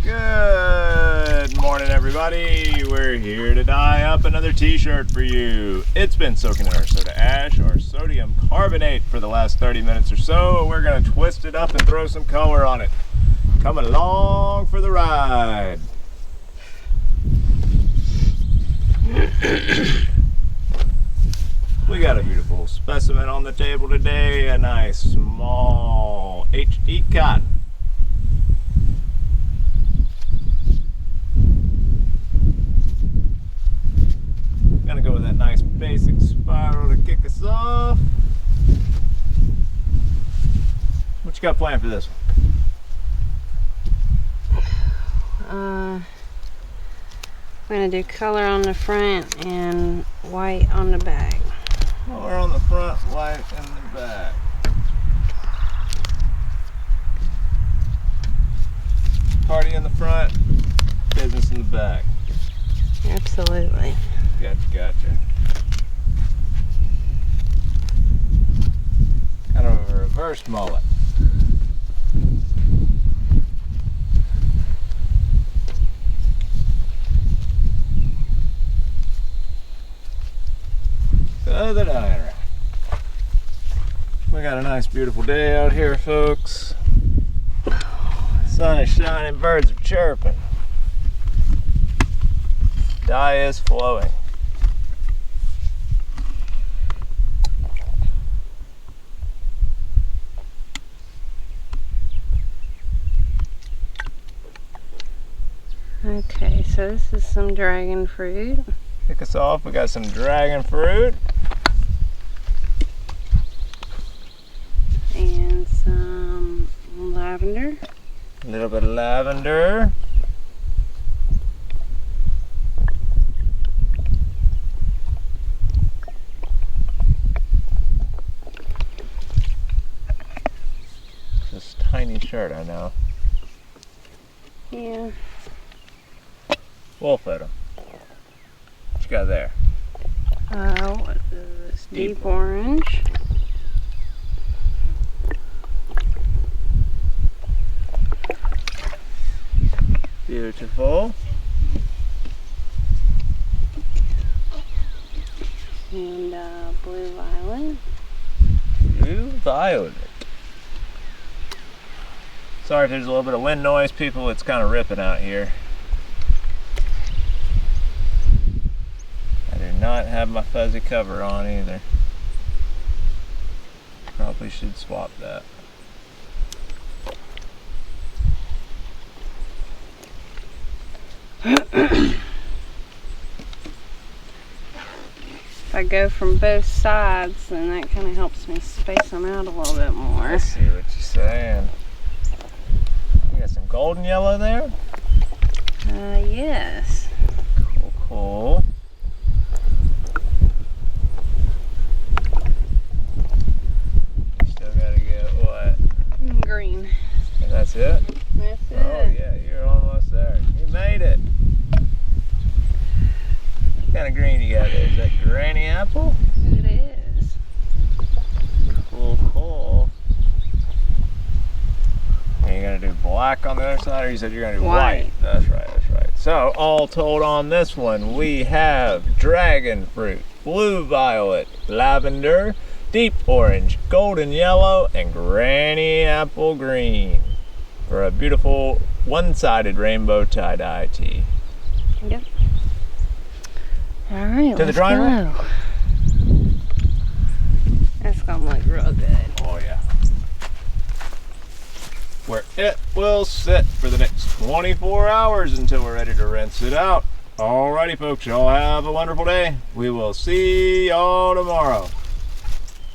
Good morning, everybody. We're here to dye up another t-shirt for you. It's been soaking in our soda ash or sodium carbonate for the last 30 minutes or so. We're gonna twist it up and throw some color on it. Coming along for the ride. We got a beautiful specimen on the table today, a nice small HE cotton. Gonna go with that nice basic spiral to kick us off. What you got planned for this one? I'm gonna do color on the front and white on the back. Color on the front, white in the back. Party in the front, business in the back. Absolutely. Gotcha. Kind of a reverse mullet. So the dye rack. We got a nice beautiful day out here, folks. Sun is shining, birds are chirping. Dye is flowing. Okay, so this is some dragon fruit. Kick us off, we got some dragon fruit. And some lavender. A little bit of lavender. This tiny shirt, I know. Yeah. We'll fit them. What you got there? What is this? Deep orange. Beautiful. And blue violet. Blue violet. Sorry if there's a little bit of wind noise, people. It's kind of ripping out here. I do not have my fuzzy cover on either. Probably should swap that. If I go from both sides, then that kind of helps me space them out a little bit more. I see what you're saying. You got some golden yellow there? Yes. Cool. You still gotta get what? Green. And that's it? That's it. Oh yeah, you're almost there. You made it. What kind of green you got there? Is that granny apple? It is. Cool. And you're gonna do black on the other side, or you said you're gonna do white? That's right. So all told on this one, we have dragon fruit, blue violet, lavender, deep orange, golden yellow, and granny apple green for a beautiful one-sided rainbow tie-dye tee. Yep. All right, To the drying rack? That's gonna look real good. Oh yeah. Where it will sit for the next 24 hours until we're ready to rinse it out. Alrighty folks, y'all have a wonderful day. We will see y'all tomorrow.